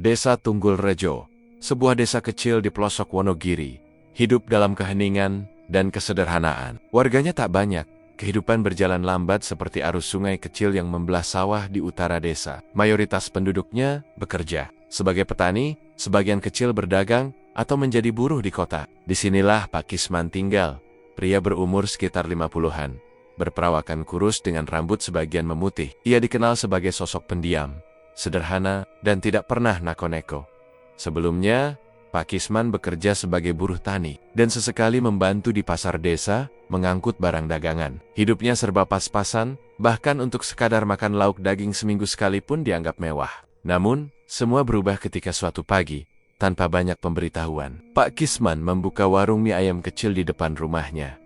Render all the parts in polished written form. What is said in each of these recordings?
Desa Tunggul Rejo, sebuah desa kecil di pelosok Wonogiri, hidup dalam keheningan dan kesederhanaan. Warganya tak banyak, kehidupan berjalan lambat seperti arus sungai kecil yang membelah sawah di utara desa. Mayoritas penduduknya bekerja sebagai petani, sebagian kecil berdagang, atau menjadi buruh di kota. Disinilah Pak Kisman tinggal, pria berumur sekitar 50-an, berperawakan kurus dengan rambut sebagian memutih. Ia dikenal sebagai sosok pendiam, sederhana, dan tidak pernah neko-neko. Sebelumnya, Pak Kisman bekerja sebagai buruh tani, dan sesekali membantu di pasar desa, mengangkut barang dagangan. Hidupnya serba pas-pasan, bahkan untuk sekadar makan lauk daging seminggu sekali pun dianggap mewah. Namun, semua berubah ketika suatu pagi, tanpa banyak pemberitahuan. Pak Kisman membuka warung mie ayam kecil di depan rumahnya.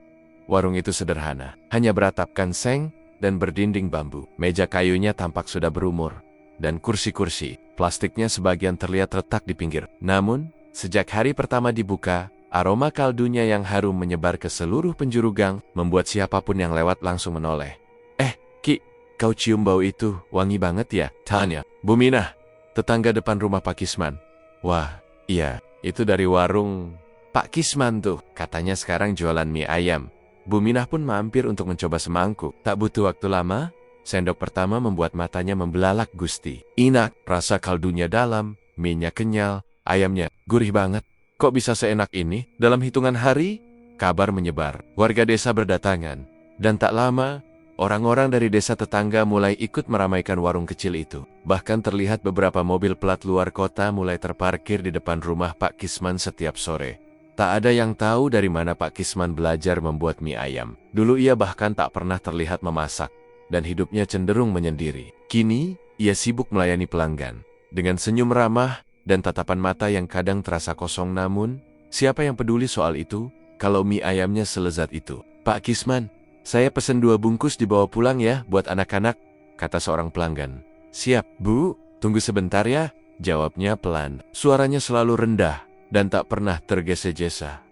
Warung itu sederhana, hanya beratapkan seng dan berdinding bambu. Meja kayunya tampak sudah berumur, dan kursi-kursi plastiknya sebagian terlihat retak di pinggir. Namun, sejak hari pertama dibuka, aroma kaldunya yang harum menyebar ke seluruh penjuru gang, membuat siapapun yang lewat langsung menoleh. Ki, kau cium bau itu, wangi banget ya? Tanya Bu Minah, tetangga depan rumah Pak Kisman. Wah, iya, itu dari warung Pak Kisman tuh, katanya sekarang jualan mie ayam. Bu Minah pun mampir untuk mencoba semangkuk. Tak butuh waktu lama, sendok pertama membuat matanya membelalak gusti. Enak, rasa kaldunya dalam, mie-nya kenyal, ayamnya gurih banget. Kok bisa seenak ini? Dalam hitungan hari, kabar menyebar. Warga desa berdatangan. Dan tak lama, orang-orang dari desa tetangga mulai ikut meramaikan warung kecil itu. Bahkan terlihat beberapa mobil plat luar kota mulai terparkir di depan rumah Pak Kisman setiap sore. Tak ada yang tahu dari mana Pak Kisman belajar membuat mie ayam. Dulu ia bahkan tak pernah terlihat memasak, dan hidupnya cenderung menyendiri. Kini, ia sibuk melayani pelanggan. Dengan senyum ramah dan tatapan mata yang kadang terasa kosong, namun, siapa yang peduli soal itu, kalau mie ayamnya selezat itu? Pak Kisman, saya pesen 2 bungkus dibawa pulang ya, buat anak-anak, kata seorang pelanggan. Siap, Bu, tunggu sebentar ya, jawabnya pelan. Suaranya selalu rendah, dan tak pernah tergesa-gesa.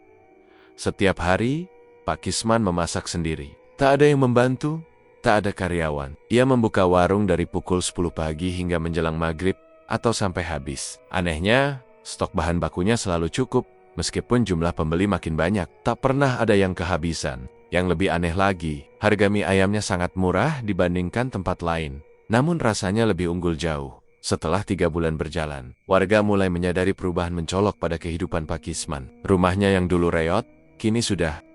Setiap hari, Pak Kisman memasak sendiri. Tak ada yang membantu, tak ada karyawan. Ia membuka warung dari pukul 10 pagi hingga menjelang maghrib, atau sampai habis. Anehnya, stok bahan bakunya selalu cukup, meskipun jumlah pembeli makin banyak. Tak pernah ada yang kehabisan. Yang lebih aneh lagi, harga mie ayamnya sangat murah dibandingkan tempat lain. Namun rasanya lebih unggul jauh. Setelah 3 bulan berjalan, warga mulai menyadari perubahan mencolok pada kehidupan Pak Kisman. Rumahnya yang dulu reot, kini sudah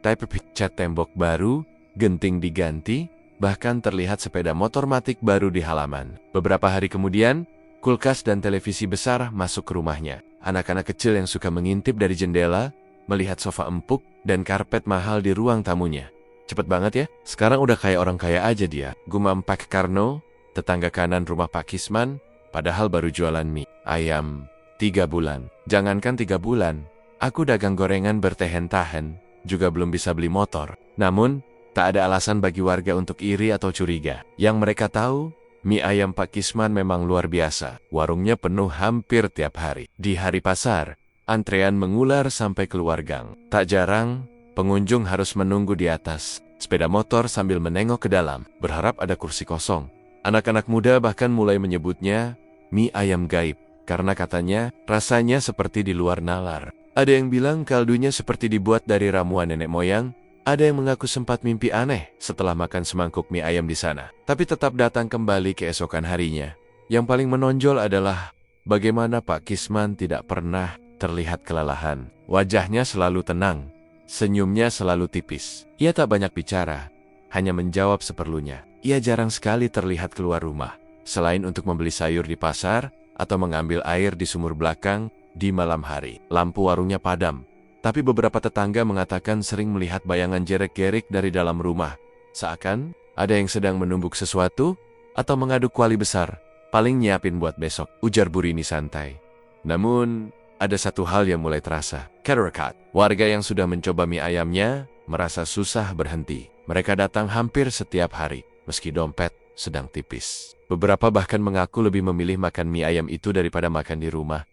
cat tembok baru, genting diganti, bahkan terlihat sepeda motor matic baru di halaman. Beberapa hari kemudian, kulkas dan televisi besar masuk ke rumahnya. Anak-anak kecil yang suka mengintip dari jendela, melihat sofa empuk dan karpet mahal di ruang tamunya. Cepet banget ya, sekarang udah kayak orang kaya aja dia, gumam Pak Karno, tetangga kanan rumah Pak Kisman, padahal baru jualan mie ayam 3 bulan. Jangankan 3 bulan, aku dagang gorengan bertahan-tahan, juga belum bisa beli motor. Namun, tak ada alasan bagi warga untuk iri atau curiga. Yang mereka tahu, mie ayam Pak Kisman memang luar biasa. Warungnya penuh hampir tiap hari. Di hari pasar, antrean mengular sampai keluar gang. Tak jarang, pengunjung harus menunggu di atas sepeda motor sambil menengok ke dalam, berharap ada kursi kosong. Anak-anak muda bahkan mulai menyebutnya mie ayam gaib, karena katanya rasanya seperti di luar nalar. Ada yang bilang kaldunya seperti dibuat dari ramuan nenek moyang. Ada yang mengaku sempat mimpi aneh setelah makan semangkuk mie ayam di sana, tapi tetap datang kembali keesokan harinya. Yang paling menonjol adalah bagaimana Pak Kisman tidak pernah terlihat kelelahan. Wajahnya selalu tenang, senyumnya selalu tipis. Ia tak banyak bicara, hanya menjawab seperlunya. Ia jarang sekali terlihat keluar rumah, selain untuk membeli sayur di pasar atau mengambil air di sumur belakang di malam hari. Lampu warungnya padam, tapi beberapa tetangga mengatakan sering melihat bayangan jerik-gerik dari dalam rumah, seakan ada yang sedang menumbuk sesuatu atau mengaduk kuali besar. Paling nyiapin buat besok, ujar Bu Rini santai. Namun, ada satu hal yang mulai terasa. Cataract. Warga yang sudah mencoba mie ayamnya merasa susah berhenti. Mereka datang hampir setiap hari, meski dompet sedang tipis. Beberapa bahkan mengaku lebih memilih makan mie ayam itu daripada makan di rumah.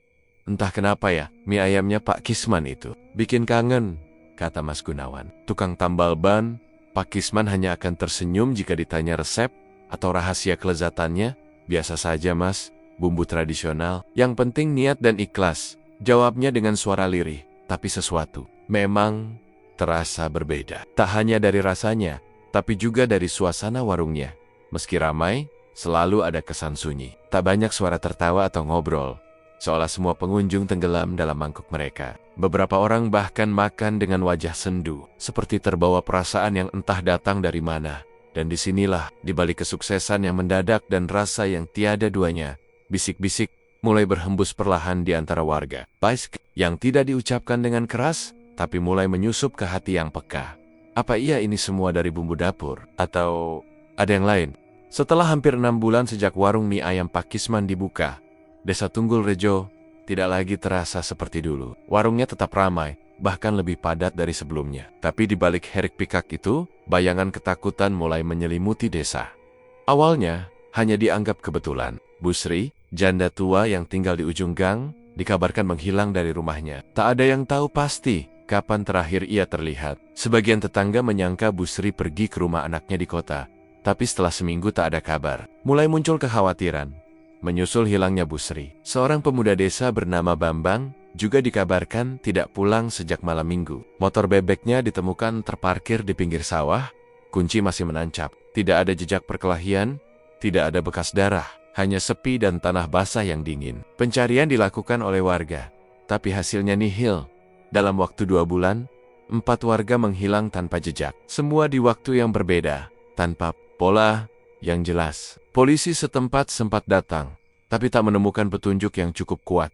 Entah kenapa ya, mie ayamnya Pak Kisman itu bikin kangen, kata Mas Gunawan. Tukang tambal ban, Pak Kisman hanya akan tersenyum jika ditanya resep atau rahasia kelezatannya. Biasa saja Mas, bumbu tradisional, yang penting niat dan ikhlas. Jawabnya dengan suara lirih, tapi sesuatu memang terasa berbeda. Tak hanya dari rasanya, tapi juga dari suasana warungnya. Meski ramai, selalu ada kesan sunyi. Tak banyak suara tertawa atau ngobrol, seolah semua pengunjung tenggelam dalam mangkuk mereka. Beberapa orang bahkan makan dengan wajah sendu, seperti terbawa perasaan yang entah datang dari mana. Dan disinilah, di balik kesuksesan yang mendadak dan rasa yang tiada duanya, bisik-bisik mulai berhembus perlahan di antara warga. Baisk yang tidak diucapkan dengan keras, tapi mulai menyusup ke hati yang peka. Apa iya ini semua dari bumbu dapur? Atau ada yang lain? Setelah hampir 6 bulan sejak warung mie ayam Pak Kisman dibuka, Desa Tunggul Rejo tidak lagi terasa seperti dulu. Warungnya tetap ramai, bahkan lebih padat dari sebelumnya. Tapi di balik hiruk pikuk itu, bayangan ketakutan mulai menyelimuti desa. Awalnya, hanya dianggap kebetulan. Bu Sri, janda tua yang tinggal di ujung gang, dikabarkan menghilang dari rumahnya. Tak ada yang tahu pasti kapan terakhir ia terlihat. Sebagian tetangga menyangka Bu Sri pergi ke rumah anaknya di kota. Tapi setelah seminggu tak ada kabar. Mulai muncul kekhawatiran menyusul hilangnya Bu Sri. Seorang pemuda desa bernama Bambang juga dikabarkan tidak pulang sejak malam minggu. Motor bebeknya ditemukan terparkir di pinggir sawah, kunci masih menancap. Tidak ada jejak perkelahian, tidak ada bekas darah, hanya sepi dan tanah basah yang dingin. Pencarian dilakukan oleh warga, tapi hasilnya nihil. Dalam waktu 2 bulan, 4 warga menghilang tanpa jejak. Semua di waktu yang berbeda, tanpa pola yang jelas. Polisi setempat sempat datang, tapi tak menemukan petunjuk yang cukup kuat.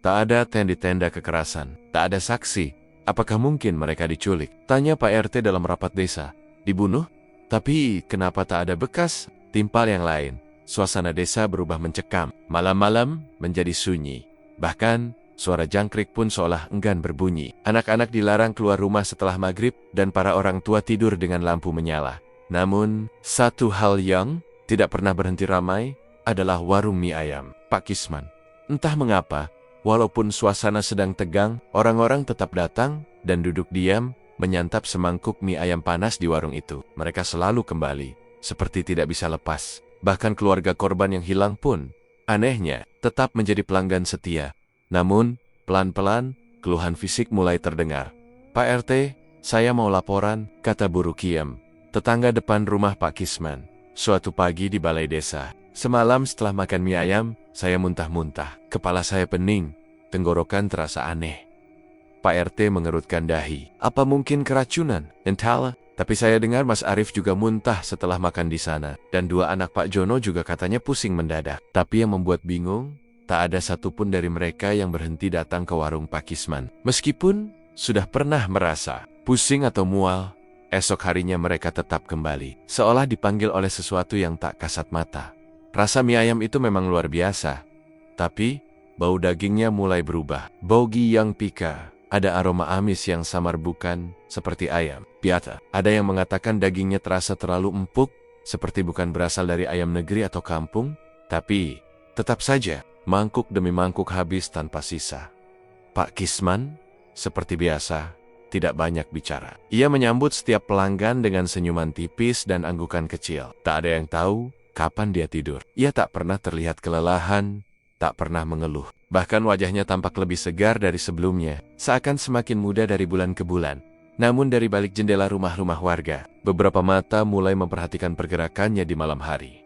Tak ada tenda-tenda kekerasan, tak ada saksi. Apakah mungkin mereka diculik? Tanya Pak RT dalam rapat desa. Dibunuh? Tapi kenapa tak ada bekas timpal yang lain? Suasana desa berubah mencekam. Malam-malam menjadi sunyi. Bahkan, suara jangkrik pun seolah enggan berbunyi. Anak-anak dilarang keluar rumah setelah maghrib dan para orang tua tidur dengan lampu menyala. Namun, satu hal yang tidak pernah berhenti ramai adalah warung mie ayam Pak Kisman. Entah mengapa, walaupun suasana sedang tegang, orang-orang tetap datang dan duduk diam menyantap semangkuk mie ayam panas di warung itu. Mereka selalu kembali, seperti tidak bisa lepas. Bahkan keluarga korban yang hilang pun, anehnya, tetap menjadi pelanggan setia. Namun, pelan-pelan, keluhan fisik mulai terdengar. Pak RT, saya mau laporan, kata Bu Rukiem, tetangga depan rumah Pak Kisman. Suatu pagi di balai desa, semalam setelah makan mie ayam, saya muntah-muntah. Kepala saya pening, tenggorokan terasa aneh. Pak RT mengerutkan dahi. Apa mungkin keracunan? Entahlah. Tapi saya dengar Mas Arif juga muntah setelah makan di sana. Dan 2 anak Pak Jono juga katanya pusing mendadak. Tapi yang membuat bingung, tak ada satupun dari mereka yang berhenti datang ke warung Pak Kisman. Meskipun sudah pernah merasa pusing atau mual, esok harinya mereka tetap kembali, seolah dipanggil oleh sesuatu yang tak kasat mata. Rasa mie ayam itu memang luar biasa, tapi bau dagingnya mulai berubah. Baugi yang pika, ada aroma amis yang samar bukan seperti ayam biasa. Ada yang mengatakan dagingnya terasa terlalu empuk, seperti bukan berasal dari ayam negeri atau kampung. Tapi, tetap saja, mangkuk demi mangkuk habis tanpa sisa. Pak Kisman, seperti biasa, tidak banyak bicara. Ia menyambut setiap pelanggan dengan senyuman tipis dan anggukan kecil. Tak ada yang tahu kapan dia tidur. Ia tak pernah terlihat kelelahan, tak pernah mengeluh. Bahkan wajahnya tampak lebih segar dari sebelumnya, seakan semakin muda dari bulan ke bulan. Namun dari balik jendela rumah-rumah warga, beberapa mata mulai memperhatikan pergerakannya di malam hari.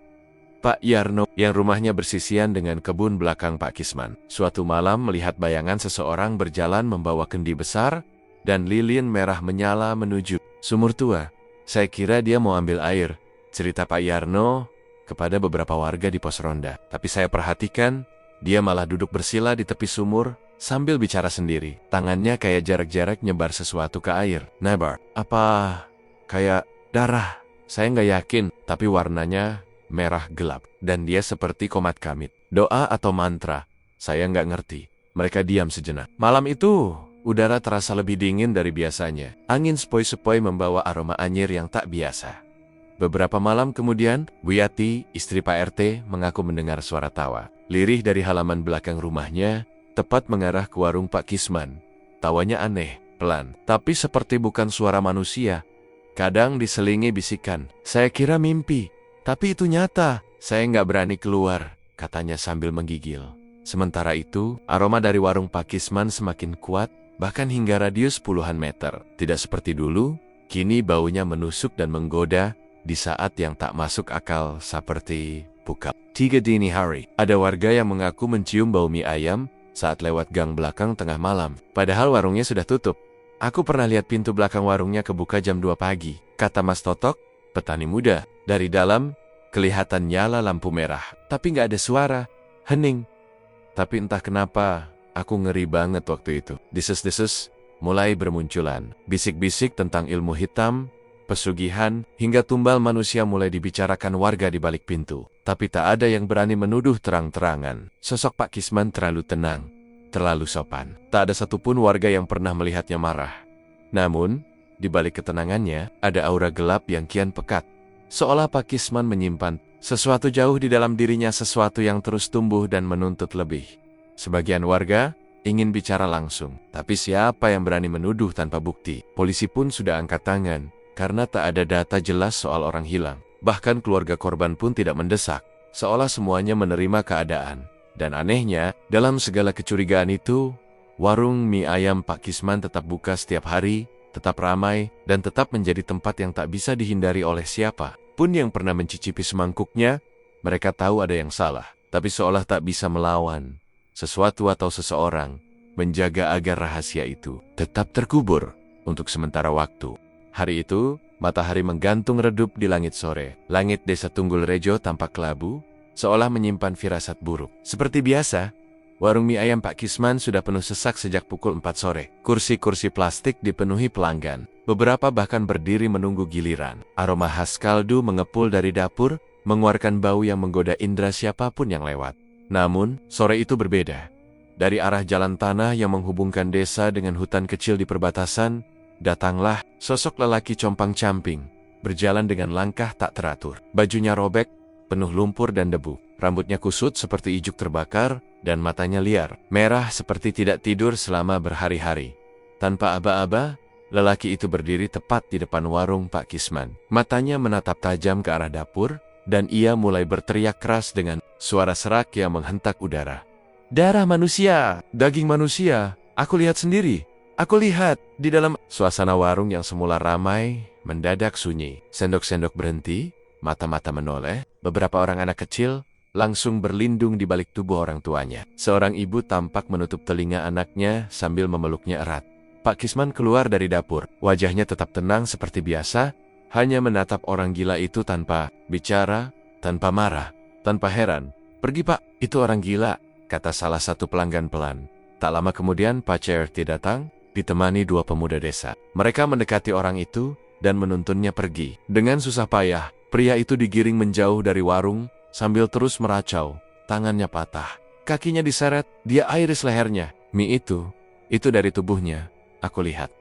Pak Yarno, yang rumahnya bersisian dengan kebun belakang Pak Kisman, suatu malam melihat bayangan seseorang berjalan membawa kendi besar dan lilin merah menyala menuju sumur tua. Saya kira dia mau ambil air, cerita Pak Yarno kepada beberapa warga di pos ronda. Tapi saya perhatikan, dia malah duduk bersila di tepi sumur sambil bicara sendiri. Tangannya kayak jarak-jarak nyebar sesuatu ke air. Nebar, apa kayak darah? Saya nggak yakin, tapi warnanya merah gelap. Dan dia seperti komat kamit. Doa atau mantra? Saya nggak ngerti. Mereka diam sejenak. Malam itu, udara terasa lebih dingin dari biasanya. Angin sepoi-sepoi membawa aroma anyir yang tak biasa. Beberapa malam kemudian, Bu Yati, istri Pak RT, mengaku mendengar suara tawa. Lirih dari halaman belakang rumahnya, tepat mengarah ke warung Pak Kisman. Tawanya aneh, pelan, tapi seperti bukan suara manusia. Kadang diselingi bisikan, saya kira mimpi, tapi itu nyata. Saya nggak berani keluar, katanya sambil menggigil. Sementara itu, aroma dari warung Pak Kisman semakin kuat, bahkan hingga radius puluhan meter. Tidak seperti dulu, kini baunya menusuk dan menggoda di saat yang tak masuk akal seperti pukul 3 dini hari. Ada warga yang mengaku mencium bau mie ayam saat lewat gang belakang tengah malam. Padahal warungnya sudah tutup. Aku pernah lihat pintu belakang warungnya kebuka jam 2 pagi, kata Mas Totok, petani muda. Dari dalam, kelihatan nyala lampu merah, tapi nggak ada suara, hening. Tapi entah kenapa, aku ngeri banget waktu itu. Desus-desus mulai bermunculan. Bisik-bisik tentang ilmu hitam, pesugihan, hingga tumbal manusia mulai dibicarakan warga di balik pintu. Tapi tak ada yang berani menuduh terang-terangan. Sosok Pak Kisman terlalu tenang, terlalu sopan. Tak ada satupun warga yang pernah melihatnya marah. Namun, di balik ketenangannya, ada aura gelap yang kian pekat. Seolah Pak Kisman menyimpan sesuatu jauh di dalam dirinya, sesuatu yang terus tumbuh dan menuntut lebih. Sebagian warga ingin bicara langsung, tapi siapa yang berani menuduh tanpa bukti? Polisi pun sudah angkat tangan, karena tak ada data jelas soal orang hilang. Bahkan keluarga korban pun tidak mendesak, seolah semuanya menerima keadaan. Dan anehnya, dalam segala kecurigaan itu, warung mie ayam Pak Kisman tetap buka setiap hari, tetap ramai, dan tetap menjadi tempat yang tak bisa dihindari oleh siapa pun yang pernah mencicipi semangkuknya. Mereka tahu ada yang salah, tapi seolah tak bisa melawan sesuatu atau seseorang, menjaga agar rahasia itu tetap terkubur untuk sementara waktu. Hari itu, matahari menggantung redup di langit sore. Langit desa Tunggul Rejo tampak kelabu, seolah menyimpan firasat buruk. Seperti biasa, warung mie ayam Pak Kisman sudah penuh sesak sejak pukul 4 sore. Kursi-kursi plastik dipenuhi pelanggan. Beberapa bahkan berdiri menunggu giliran. Aroma khas kaldu mengepul dari dapur, mengeluarkan bau yang menggoda indera siapapun yang lewat. Namun, sore itu berbeda. Dari arah jalan tanah yang menghubungkan desa dengan hutan kecil di perbatasan, datanglah sosok lelaki compang-camping, berjalan dengan langkah tak teratur. Bajunya robek, penuh lumpur dan debu. Rambutnya kusut seperti ijuk terbakar, dan matanya liar, merah seperti tidak tidur selama berhari-hari. Tanpa aba-aba, lelaki itu berdiri tepat di depan warung Pak Kisman. Matanya menatap tajam ke arah dapur, dan ia mulai berteriak keras dengan suara serak yang menghentak udara. "Darah manusia, daging manusia, aku lihat sendiri. Aku lihat." Di dalam suasana warung yang semula ramai, mendadak sunyi. Sendok-sendok berhenti, mata-mata menoleh. Beberapa orang anak kecil langsung berlindung di balik tubuh orang tuanya. Seorang ibu tampak menutup telinga anaknya sambil memeluknya erat. Pak Kisman keluar dari dapur. Wajahnya tetap tenang seperti biasa, hanya menatap orang gila itu tanpa bicara, tanpa marah, tanpa heran. "Pergi Pak, itu orang gila," kata salah satu pelanggan pelan. Tak lama kemudian Pak CRT datang, ditemani 2 pemuda desa. Mereka mendekati orang itu dan menuntunnya pergi. Dengan susah payah, pria itu digiring menjauh dari warung sambil terus meracau. Tangannya patah, kakinya diseret, dia iris lehernya. Mie itu dari tubuhnya. Aku lihat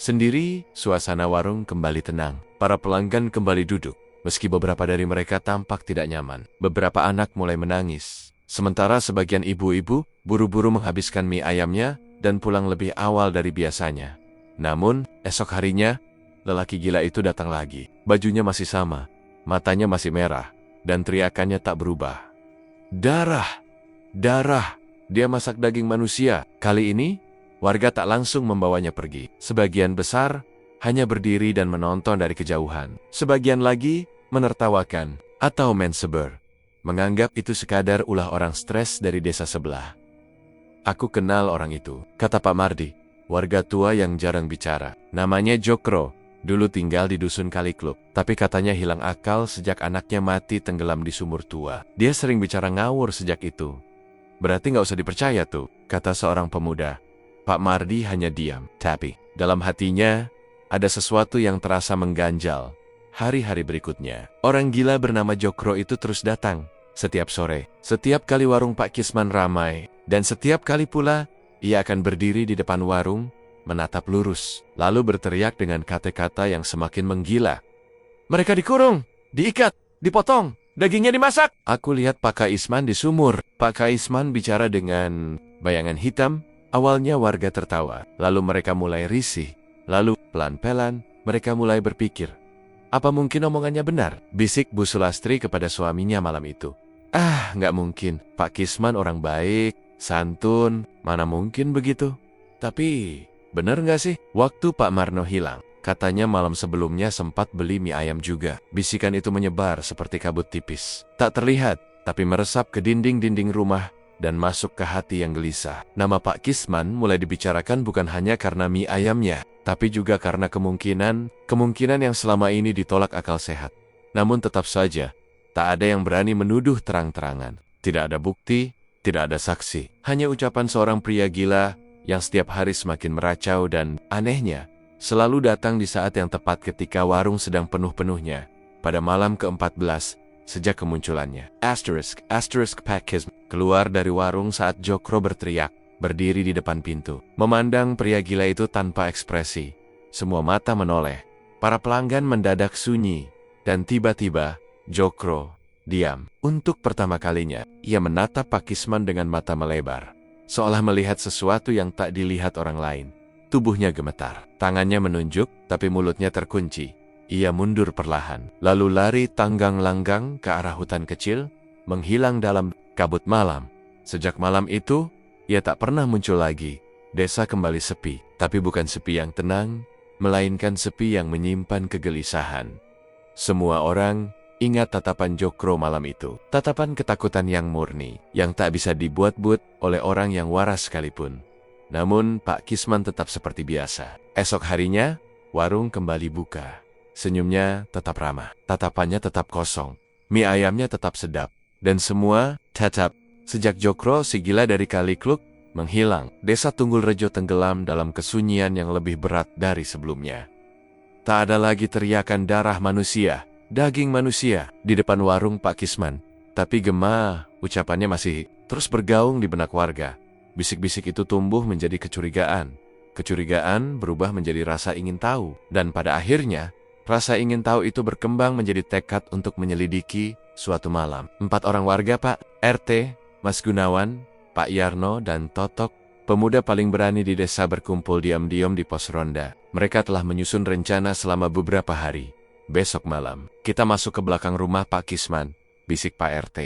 sendiri. Suasana warung kembali tenang. Para pelanggan kembali duduk, meski beberapa dari mereka tampak tidak nyaman. Beberapa anak mulai menangis, sementara sebagian ibu-ibu buru-buru menghabiskan mie ayamnya dan pulang lebih awal dari biasanya. Namun, esok harinya, lelaki gila itu datang lagi. Bajunya masih sama, matanya masih merah, dan teriakannya tak berubah. "Darah! Darah! Dia masak daging manusia." Kali ini, warga tak langsung membawanya pergi. Sebagian besar hanya berdiri dan menonton dari kejauhan. Sebagian lagi menertawakan atau menseber, menganggap itu sekadar ulah orang stres dari desa sebelah. "Aku kenal orang itu," kata Pak Mardi, warga tua yang jarang bicara. "Namanya Jokro, dulu tinggal di dusun Kalikluk, tapi katanya hilang akal sejak anaknya mati tenggelam di sumur tua. Dia sering bicara ngawur sejak itu." "Berarti nggak usah dipercaya tuh," kata seorang pemuda. Pak Mardi hanya diam, tapi dalam hatinya ada sesuatu yang terasa mengganjal. Hari-hari berikutnya, orang gila bernama Jokro itu terus datang. Setiap sore, setiap kali warung Pak Kisman ramai, dan setiap kali pula, ia akan berdiri di depan warung, menatap lurus, lalu berteriak dengan kata-kata yang semakin menggila. "Mereka dikurung, diikat, dipotong, dagingnya dimasak." "Aku lihat Pak Kaisman di sumur." Pak Kaisman bicara dengan bayangan hitam. Awalnya warga tertawa, lalu mereka mulai risih. Lalu, pelan-pelan, mereka mulai berpikir, apa mungkin omongannya benar? Bisik Bu Sulastri kepada suaminya malam itu. Ah, nggak mungkin. Pak Kisman orang baik, santun, mana mungkin begitu? Tapi, bener nggak sih? Waktu Pak Marno hilang, katanya malam sebelumnya sempat beli mie ayam juga. Bisikan itu menyebar seperti kabut tipis. Tak terlihat, tapi meresap ke dinding-dinding rumah dan masuk ke hati yang gelisah. Nama Pak Kisman mulai dibicarakan bukan hanya karena mie ayamnya, tapi juga karena kemungkinan yang selama ini ditolak akal sehat. Namun tetap saja, tak ada yang berani menuduh terang-terangan. Tidak ada bukti, tidak ada saksi. Hanya ucapan seorang pria gila yang setiap hari semakin meracau dan, anehnya, selalu datang di saat yang tepat ketika warung sedang penuh-penuhnya. Pada malam ke-14, sejak kemunculannya. Asterisk Pak Kisman keluar dari warung saat Jokro berteriak, berdiri di depan pintu. Memandang pria gila itu tanpa ekspresi. Semua mata menoleh. Para pelanggan mendadak sunyi. Dan tiba-tiba, Jokro diam. Untuk pertama kalinya, ia menatap Pak Kisman dengan mata melebar, seolah melihat sesuatu yang tak dilihat orang lain. Tubuhnya gemetar, tangannya menunjuk, tapi mulutnya terkunci. Ia mundur perlahan, lalu lari tanggang-langgang ke arah hutan kecil, menghilang dalam kabut malam. Sejak malam itu, ia tak pernah muncul lagi. Desa kembali sepi, tapi bukan sepi yang tenang, melainkan sepi yang menyimpan kegelisahan. Semua orang ingat tatapan Jokro malam itu. Tatapan ketakutan yang murni, yang tak bisa dibuat-buat oleh orang yang waras sekalipun. Namun Pak Kisman tetap seperti biasa. Esok harinya, warung kembali buka. Senyumnya tetap ramah, tatapannya tetap kosong, mie ayamnya tetap sedap, dan semua tetap. Sejak Jokro si gila dari Kalikluk menghilang, desa Tunggul Rejo tenggelam dalam kesunyian yang lebih berat dari sebelumnya. Tak ada lagi teriakan darah manusia, daging manusia di depan warung Pak Kisman. Tapi gema, ucapannya masih terus bergaung di benak warga. Bisik-bisik itu tumbuh menjadi kecurigaan. Kecurigaan berubah menjadi rasa ingin tahu. Dan pada akhirnya, rasa ingin tahu itu berkembang menjadi tekad untuk menyelidiki suatu malam. 4 orang warga Pak RT, Mas Gunawan, Pak Yarno, dan Totok, pemuda paling berani di desa berkumpul diam-diam di pos ronda. Mereka telah menyusun rencana selama beberapa hari. Besok malam, kita masuk ke belakang rumah Pak Kisman, bisik Pak RT.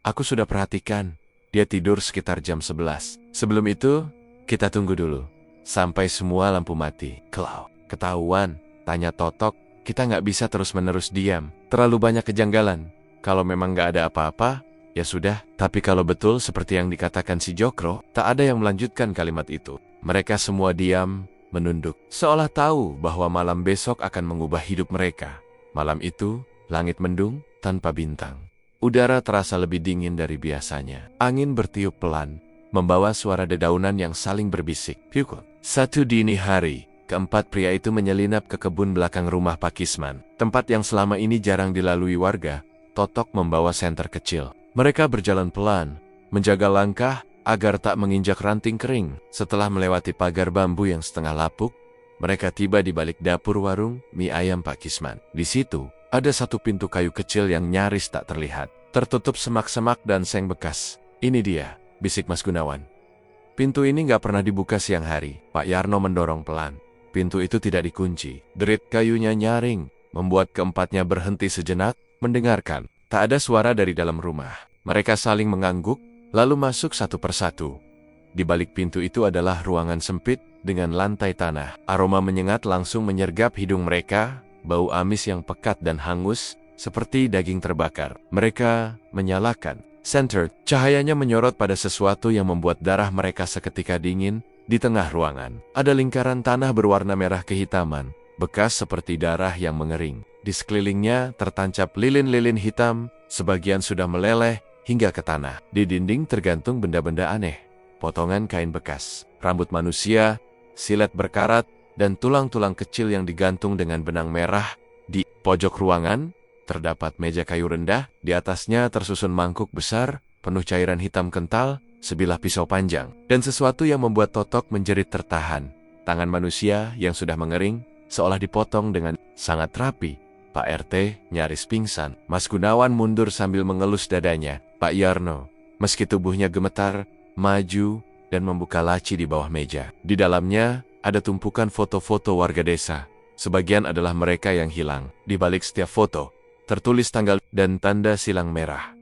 Aku sudah perhatikan, dia tidur sekitar jam 11. Sebelum itu, kita tunggu dulu, sampai semua lampu mati. Kalau ketahuan, tanya Totok, kita nggak bisa terus-menerus diam. Terlalu banyak kejanggalan. Kalau memang nggak ada apa-apa, ya sudah. Tapi kalau betul seperti yang dikatakan si Jokro, tak ada yang melanjutkan kalimat itu. Mereka semua diam, menunduk, seolah tahu bahwa malam besok akan mengubah hidup mereka. Malam itu, langit mendung tanpa bintang. Udara terasa lebih dingin dari biasanya. Angin bertiup pelan, membawa suara dedaunan yang saling berbisik. Pukul 1 dini hari, keempat pria itu menyelinap ke kebun belakang rumah Pak Kisman, tempat yang selama ini jarang dilalui warga. Totok membawa senter kecil. Mereka berjalan pelan, menjaga langkah agar tak menginjak ranting kering. Setelah melewati pagar bambu yang setengah lapuk, mereka tiba di balik dapur warung mie ayam Pak Kisman. Di situ, ada satu pintu kayu kecil yang nyaris tak terlihat, tertutup semak-semak dan seng bekas. Ini dia, bisik Mas Gunawan. Pintu ini nggak pernah dibuka siang hari. Pak Yarno mendorong pelan. Pintu itu tidak dikunci. Derit kayunya nyaring, membuat keempatnya berhenti sejenak, mendengarkan. Tak ada suara dari dalam rumah. Mereka saling mengangguk, lalu masuk satu persatu. Di balik pintu itu adalah ruangan sempit dengan lantai tanah. Aroma menyengat langsung menyergap hidung mereka, bau amis yang pekat dan hangus, seperti daging terbakar. Mereka menyalakan senter. Cahayanya menyorot pada sesuatu yang membuat darah mereka seketika dingin. Di tengah ruangan, ada lingkaran tanah berwarna merah kehitaman, bekas seperti darah yang mengering. Di sekelilingnya tertancap lilin-lilin hitam, sebagian sudah meleleh hingga ke tanah. Di dinding tergantung benda-benda aneh, potongan kain bekas, rambut manusia, silet berkarat, dan tulang-tulang kecil yang digantung dengan benang merah. Di pojok ruangan, terdapat meja kayu rendah, di atasnya tersusun mangkuk besar, penuh cairan hitam kental, sebilah pisau panjang, dan sesuatu yang membuat Totok menjerit tertahan. Tangan manusia yang sudah mengering, seolah dipotong dengan sangat rapi. Pak RT nyaris pingsan. Mas Gunawan mundur sambil mengelus dadanya. Pak Yarno, meski tubuhnya gemetar, maju dan membuka laci di bawah meja. Di dalamnya ada tumpukan foto-foto warga desa. Sebagian adalah mereka yang hilang. Di balik setiap foto, tertulis tanggal dan tanda silang merah.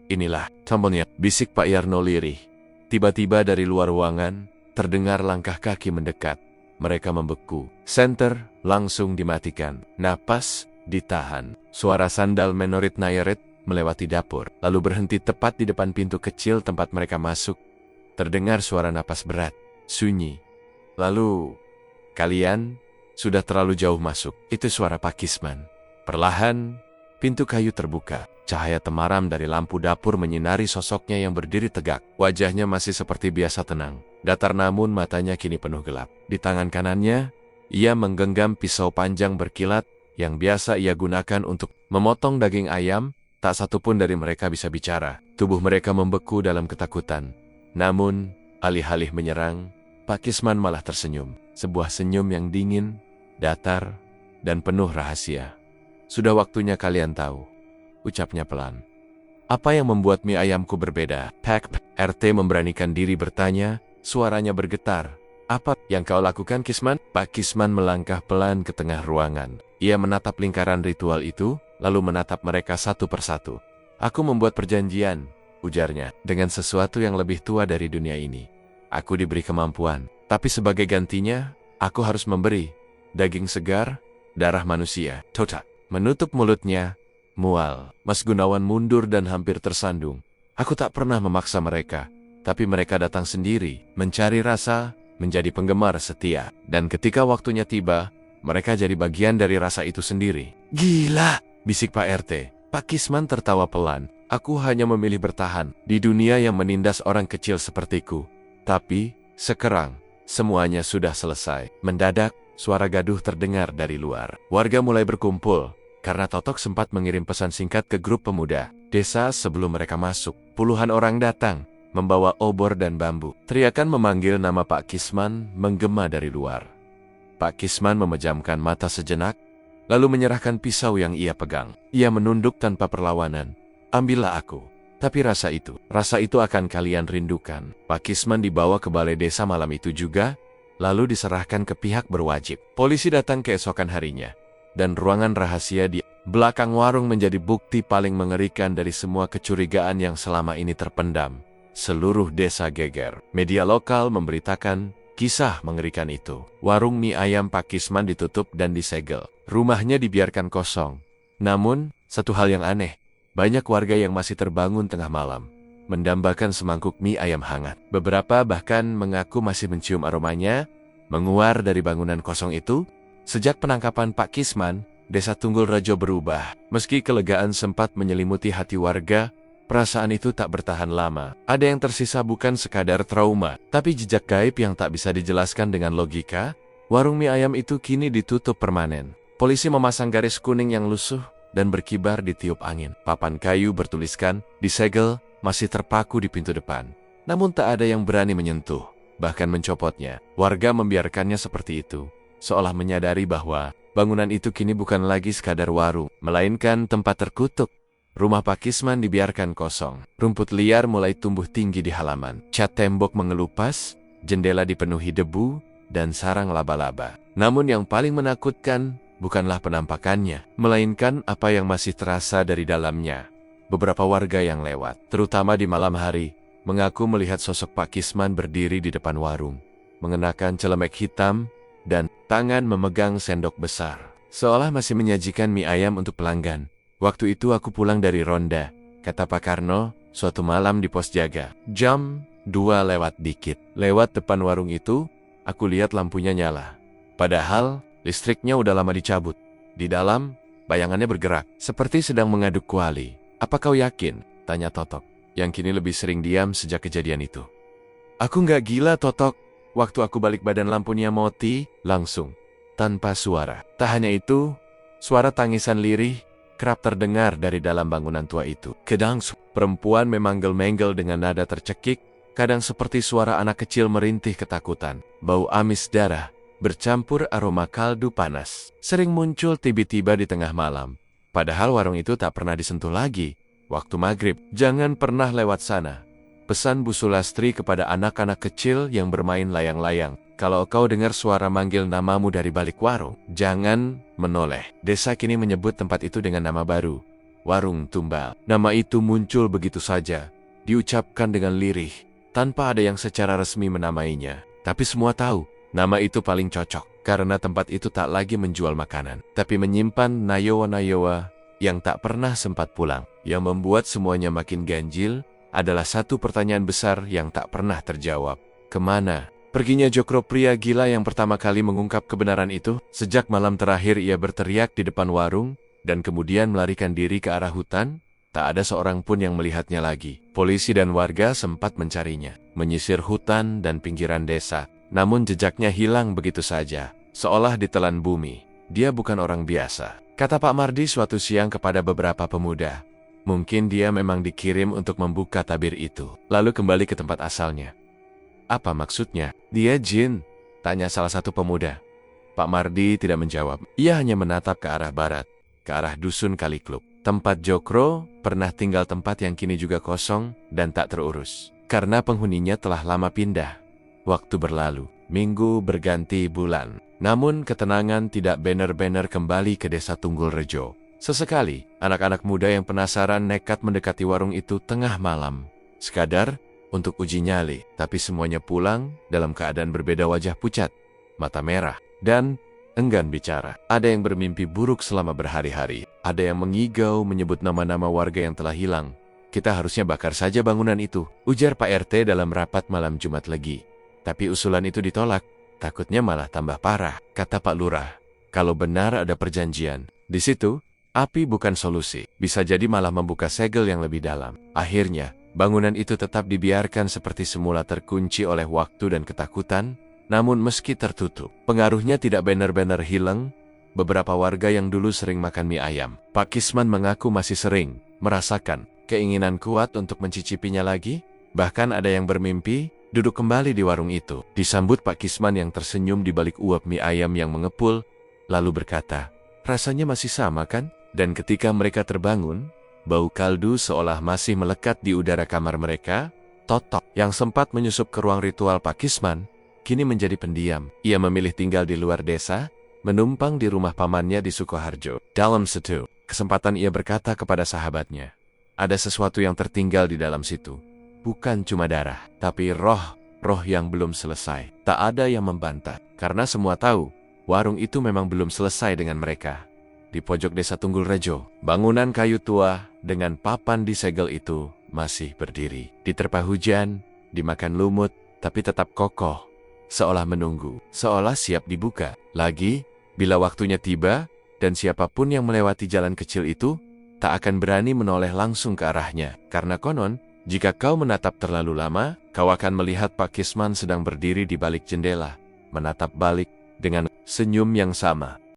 Inilah tombolnya, bisik Pak Yarno lirih. Tiba-tiba dari luar ruangan, terdengar langkah kaki mendekat. Mereka membeku. Senter langsung dimatikan. Napas ditahan. Suara sandal Menorit Nayarit melewati dapur, lalu berhenti tepat di depan pintu kecil tempat mereka masuk. Terdengar suara napas berat, sunyi. Lalu, kalian sudah terlalu jauh masuk. Itu suara Pak Kisman. Perlahan, pintu kayu terbuka. Cahaya temaram dari lampu dapur menyinari sosoknya yang berdiri tegak. Wajahnya masih seperti biasa tenang. Datar namun matanya kini penuh gelap. Di tangan kanannya, ia menggenggam pisau panjang berkilat yang biasa ia gunakan untuk memotong daging ayam. Tak satupun dari mereka bisa bicara. Tubuh mereka membeku dalam ketakutan. Namun, alih-alih menyerang, Pak Kisman malah tersenyum. Sebuah senyum yang dingin, datar, dan penuh rahasia. Sudah waktunya kalian tahu, ucapnya pelan. Apa yang membuat mie ayamku berbeda? Pak RT memberanikan diri bertanya, suaranya bergetar. Apa yang kau lakukan, Kisman? Pak Kisman melangkah pelan ke tengah ruangan. Ia menatap lingkaran ritual itu, lalu menatap mereka satu persatu. Aku membuat perjanjian, ujarnya, dengan sesuatu yang lebih tua dari dunia ini. Aku diberi kemampuan, tapi sebagai gantinya, aku harus memberi daging segar, darah manusia. Totak. Menutup mulutnya, mual. Mas Gunawan mundur dan hampir tersandung. Aku tak pernah memaksa mereka, tapi mereka datang sendiri, mencari rasa, menjadi penggemar setia. Dan ketika waktunya tiba, mereka jadi bagian dari rasa itu sendiri. Gila, bisik Pak RT. Pak Kisman tertawa pelan. Aku hanya memilih bertahan di dunia yang menindas orang kecil sepertiku. Tapi, sekarang, semuanya sudah selesai. Mendadak, suara gaduh terdengar dari luar. Warga mulai berkumpul, karena Totok sempat mengirim pesan singkat ke grup pemuda desa sebelum mereka masuk. Puluhan orang datang, membawa obor dan bambu. Teriakan memanggil nama Pak Kisman menggema dari luar. Pak Kisman memejamkan mata sejenak, lalu menyerahkan pisau yang ia pegang. Ia menunduk tanpa perlawanan. Ambillah aku. Tapi rasa itu akan kalian rindukan. Pak Kisman dibawa ke balai desa malam itu juga, lalu diserahkan ke pihak berwajib. Polisi datang keesokan harinya, dan ruangan rahasia di belakang warung menjadi bukti paling mengerikan dari semua kecurigaan yang selama ini terpendam. Seluruh desa geger. Media lokal memberitakan kisah mengerikan itu. Warung mie ayam Pak Kisman ditutup dan disegel. Rumahnya dibiarkan kosong. Namun, satu hal yang aneh, banyak warga yang masih terbangun tengah malam, mendambakan semangkuk mie ayam hangat. Beberapa bahkan mengaku masih mencium aromanya, menguar dari bangunan kosong itu. Sejak penangkapan Pak Kisman, desa Tunggul Rejo berubah. Meski kelegaan sempat menyelimuti hati warga, perasaan itu tak bertahan lama. Ada yang tersisa bukan sekadar trauma, tapi jejak gaib yang tak bisa dijelaskan dengan logika. Warung mie ayam itu kini ditutup permanen. Polisi memasang garis kuning yang lusuh dan berkibar di tiup angin. Papan kayu bertuliskan, disegel, masih terpaku di pintu depan. Namun tak ada yang berani menyentuh, bahkan mencopotnya. Warga membiarkannya seperti itu, seolah menyadari bahwa bangunan itu kini bukan lagi sekadar warung, melainkan tempat terkutuk. Rumah Pak Kisman dibiarkan kosong. Rumput liar mulai tumbuh tinggi di halaman. Cat tembok mengelupas, jendela dipenuhi debu, dan sarang laba-laba. Namun yang paling menakutkan bukanlah penampakannya, melainkan apa yang masih terasa dari dalamnya. Beberapa warga yang lewat, terutama di malam hari, mengaku melihat sosok Pak Kisman berdiri di depan warung, mengenakan celemek hitam, dan tangan memegang sendok besar, seolah masih menyajikan mie ayam untuk pelanggan. Waktu itu aku pulang dari ronda, kata Pak Karno, suatu malam di pos jaga. Jam 2 lewat dikit. Lewat depan warung itu, aku lihat lampunya nyala. Padahal, listriknya udah lama dicabut. Di dalam, bayangannya bergerak, seperti sedang mengaduk kuali. Apa kau yakin? Tanya Totok, yang kini lebih sering diam sejak kejadian itu. Aku nggak gila, Totok. Waktu aku balik badan lampunya mati, langsung, tanpa suara. Tak hanya itu, suara tangisan lirih kerap terdengar dari dalam bangunan tua itu. Kadang perempuan memanggel-menggel dengan nada tercekik, kadang seperti suara anak kecil merintih ketakutan. Bau amis darah bercampur aroma kaldu panas sering muncul tiba-tiba di tengah malam. Padahal warung itu tak pernah disentuh lagi. Waktu maghrib, jangan pernah lewat sana. Pesan Bu Sulastri kepada anak-anak kecil yang bermain layang-layang. Kalau kau dengar suara manggil namamu dari balik warung, jangan menoleh. Desa kini menyebut tempat itu dengan nama baru, Warung Tumbal. Nama itu muncul begitu saja, diucapkan dengan lirih, tanpa ada yang secara resmi menamainya. Tapi semua tahu, nama itu paling cocok, karena tempat itu tak lagi menjual makanan, tapi menyimpan nayowa-nayowa yang tak pernah sempat pulang. Yang membuat semuanya makin ganjil adalah satu pertanyaan besar yang tak pernah terjawab. Kemana perginya Jokro, pria gila yang pertama kali mengungkap kebenaran itu? Sejak malam terakhir ia berteriak di depan warung, dan kemudian melarikan diri ke arah hutan. Tak ada seorang pun yang melihatnya lagi. Polisi dan warga sempat mencarinya, menyisir hutan dan pinggiran desa. Namun jejaknya hilang begitu saja, seolah ditelan bumi. Dia bukan orang biasa, kata Pak Mardi suatu siang kepada beberapa pemuda. Mungkin dia memang dikirim untuk membuka tabir itu, lalu kembali ke tempat asalnya. Apa maksudnya? Dia jin? Tanya salah satu pemuda. Pak Mardi tidak menjawab. Ia hanya menatap ke arah barat, ke arah dusun Kalikluk. Tempat Jokro pernah tinggal, tempat yang kini juga kosong dan tak terurus, karena penghuninya telah lama pindah. Waktu berlalu, minggu berganti bulan. Namun ketenangan tidak benar-benar kembali ke desa Tunggul Rejo. Sesekali, anak-anak muda yang penasaran nekat mendekati warung itu tengah malam, sekadar untuk uji nyali. Tapi semuanya pulang dalam keadaan berbeda, wajah pucat, mata merah, dan enggan bicara. Ada yang bermimpi buruk selama berhari-hari. Ada yang mengigau menyebut nama-nama warga yang telah hilang. Kita harusnya bakar saja bangunan itu, ujar Pak RT dalam rapat malam Jumat Legi. Tapi usulan itu ditolak. Takutnya malah tambah parah, kata Pak Lurah. Kalau benar ada perjanjian di situ, api bukan solusi. Bisa jadi malah membuka segel yang lebih dalam. Akhirnya, bangunan itu tetap dibiarkan seperti semula, terkunci oleh waktu dan ketakutan. Namun meski tertutup, pengaruhnya tidak benar-benar hilang. Beberapa warga yang dulu sering makan mie ayam, Pak Kisman mengaku masih sering merasakan keinginan kuat untuk mencicipinya lagi. Bahkan ada yang bermimpi duduk kembali di warung itu. Disambut Pak Kisman yang tersenyum di balik uap mie ayam yang mengepul, lalu berkata, rasanya masih sama kan? Dan ketika mereka terbangun, bau kaldu seolah masih melekat di udara kamar mereka. Totok yang sempat menyusup ke ruang ritual Pak Kisman kini menjadi pendiam. Ia memilih tinggal di luar desa, menumpang di rumah pamannya di Sukoharjo. Dalam satu kesempatan ia berkata kepada sahabatnya, ada sesuatu yang tertinggal di dalam situ. Bukan cuma darah, tapi roh yang belum selesai. Tak ada yang membantah, karena semua tahu, warung itu memang belum selesai dengan mereka. Di pojok desa Tunggul Rejo, bangunan kayu tua dengan papan disegel itu masih berdiri. Diterpa hujan, dimakan lumut, tapi tetap kokoh. Seolah menunggu, seolah siap dibuka lagi bila waktunya tiba, dan siapapun yang melewati jalan kecil itu tak akan berani menoleh langsung ke arahnya. Karena konon, jika kau menatap terlalu lama, kau akan melihat Pak Kisman sedang berdiri di balik jendela, menatap balik dengan senyum yang sama.